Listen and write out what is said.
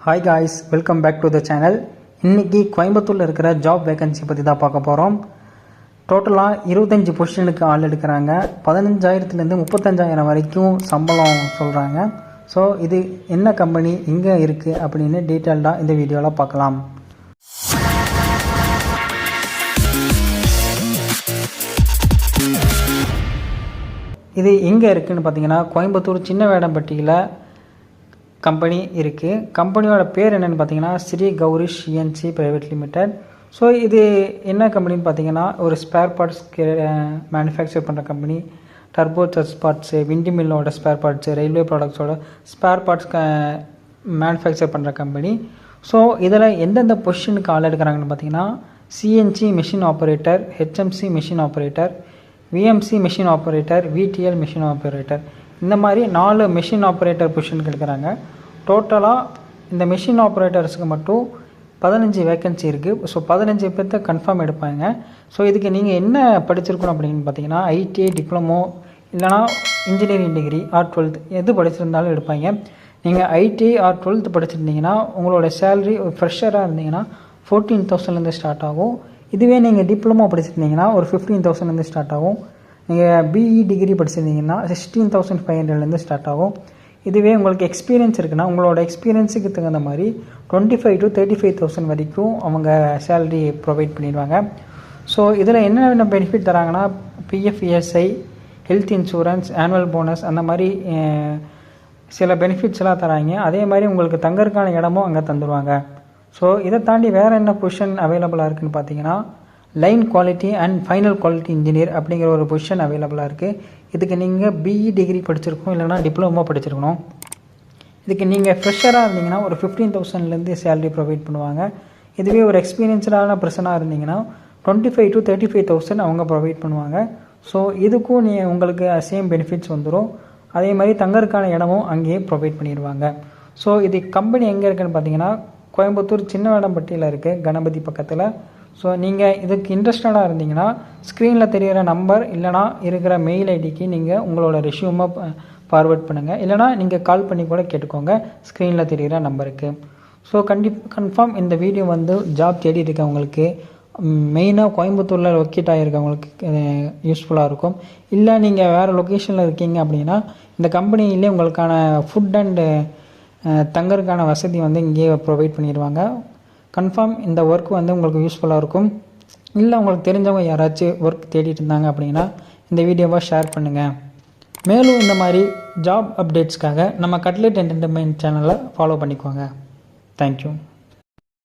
Hi guys, welcome back to the channel. இன்றைக்கி கோயம்புத்தூரில் இருக்கிற ஜாப் வேகன்சி பற்றி தான் பார்க்க போகிறோம். டோட்டலாக 25 பொசிஷனுக்கு ஆள் எடுக்கிறாங்க. 15,000 35,000 வரைக்கும் சம்பளம் சொல்கிறாங்க. ஸோ இது என்ன கம்பெனி, எங்கே இருக்குது அப்படின்னு டீட்டெயில்டாக இந்த வீடியோவில் பார்க்கலாம். இது எங்கே இருக்குதுன்னு பார்த்தீங்கன்னா, கோயம்புத்தூர் சின்ன வேடம்பட்டியில் கம்பெனி இருக்குது. கம்பெனியோட பேர் என்னென்னு பார்த்தீங்கன்னா Shri Gourish CNC private limited. So இது என்ன கம்பெனின்னு பார்த்தீங்கன்னா, ஒரு ஸ்பேர் பார்ட்ஸ் மேனுஃபேக்சர் பண்ணுற கம்பெனி. டர்போ சர்ச் பார்ட்ஸு, விண்டி மில்லோட ஸ்பேர் பார்ட்ஸு, ரயில்வே ப்ராடக்ட்ஸோட ஸ்பேர் பார்ட்ஸ் மேனுஃபேக்சர் பண்ணுற கம்பெனி. ஸோ இதில் எந்தெந்த பொசிஷனுக்கு ஆள் எடுக்கிறாங்கன்னு பார்த்தீங்கன்னா, CNC machine operator, HMC machine operator, VMC machine operator, VTL machine operator, இந்த மாதிரி 4 மிஷின் ஆப்ரேட்டர் பொசிஷனுக்கு எடுக்கிறாங்க. டோட்டலாக இந்த மிஷின் ஆப்ரேட்டர்ஸுக்கு மட்டும் 15 வேக்கன்சி இருக்குது. ஸோ 15 பேர்த்த கன்ஃபார்ம் எடுப்பாங்க. ஸோ இதுக்கு நீங்கள் என்ன படிச்சிருக்கணும் அப்படின்னு பார்த்தீங்கன்னா, ஐடிஐ, டிப்ளமோ, இல்லைனா இன்ஜினியரிங் டிகிரி ஆர் 12th எது படிச்சிருந்தாலும் எடுப்பாங்க. நீங்கள் ஐடிஐ ஆர் 12th படிச்சிருந்தீங்கன்னா உங்களோட சேலரி ஒரு ஃப்ரெஷராக இருந்தீங்கன்னா 14,000 ஸ்டார்ட் ஆகும். இதுவே நீங்கள் டிப்ளமோ படிச்சிருந்தீங்கன்னா ஒரு 15,000 ஸ்டார்ட் ஆகும். நீங்கள் பிஇ டிகிரி படிச்சிருந்தீங்கன்னா 16,500 ஸ்டார்ட் ஆகும். இதுவே உங்களுக்கு எக்ஸ்பீரியன்ஸ் இருக்குன்னா உங்களோட எக்ஸ்பீரியன்ஸுக்கு தகுந்த மாதிரி 25,000 to 35,000 வரைக்கும் அவங்க சேலரி ப்ரொவைட் பண்ணிடுவாங்க. ஸோ இதில் என்னென்ன பெனிஃபிட் தராங்கன்னா, PF, ESI, health insurance, annual bonus, அந்த மாதிரி சில பெனிஃபிட்ஸ்லாம் தராங்க. அதே மாதிரி உங்களுக்கு தங்கறதுக்கான இடமும் அங்கே தந்துடுவாங்க. ஸோ இதை தாண்டி வேறு என்ன பொசிஷன் அவைலபிளாக இருக்குதுன்னு பார்த்தீங்கன்னா, line quality and final quality engineer அப்படிங்கிற ஒரு பொசிஷன் அவைலபிளாக இருக்குது. இதுக்கு நீங்கள் பிஇ டிகிரி படிச்சிருக்கணும், இல்லைனா டிப்ளமோ படிச்சிருக்கணும். இதுக்கு நீங்கள் ஃப்ரெஷராக இருந்தீங்கன்னா ஒரு 15,000 சேலரி ப்ரொவைட் பண்ணுவாங்க. இதுவே ஒரு எக்ஸ்பீரியன்ஸ்டான பர்சனாக இருந்தீங்கன்னா 25,000 to 35,000 அவங்க ப்ரொவைட் பண்ணுவாங்க. ஸோ இதுக்கும் உங்களுக்கு சேம் பெனிஃபிட்ஸ் வந்துடும். அதே மாதிரி தங்கறதுக்கான இடமும் அங்கேயே ப்ரொவைட் பண்ணிடுவாங்க. ஸோ இது கம்பெனி எங்கே இருக்குதுன்னு பார்த்தீங்கன்னா, கோயம்புத்தூர் சின்ன வேடம்பட்டியில் இருக்குது, கணபதி பக்கத்தில். ஸோ நீங்கள் இதுக்கு இன்ட்ரெஸ்டடாக இருந்தீங்கன்னா ஸ்க்ரீனில் தெரிகிற நம்பர் இல்லைனா இருக்கிற மெயில் ஐடிக்கு நீங்கள் உங்களோட ரெஷ்யூமை ஃபார்வேர்ட் பண்ணுங்கள். இல்லைனா நீங்கள் கால் பண்ணி கூட கேட்டுக்கோங்க ஸ்க்ரீனில் தெரிகிற நம்பருக்கு. ஸோ கன்ஃபார்ம் இந்த வீடியோ ஜாப் தேடி இருக்கவங்களுக்கு, மெயினாக கோயம்புத்தூரில் லொக்கேட் ஆகிருக்கவங்களுக்கு யூஸ்ஃபுல்லாக இருக்கும். இல்லை நீங்கள் வேறு லொக்கேஷனில் இருக்கீங்க அப்படின்னா இந்த கம்பெனியிலே உங்களுக்கான ஃபுட் அண்டு தங்கறதுக்கான வசதி இங்கேயே ப்ரொவைட் பண்ணிடுவாங்க. கன்ஃபார்ம் இந்த ஒர்க் உங்களுக்கு யூஸ்ஃபுல்லாக இருக்கும். இல்லை உங்களுக்கு தெரிஞ்சவங்க யாராச்சும் ஒர்க் தேடிட்டு இருந்தாங்க அப்படின்னா இந்த வீடியோவை ஷேர் பண்ணுங்கள். மேலும் இந்த மாதிரி ஜாப் அப்டேட்ஸ்க்காக நம்ம கட்லெட் என்டர்டைன்மெண்ட் சேனலை ஃபாலோ பண்ணிக்கோங்க. தேங்க்யூ.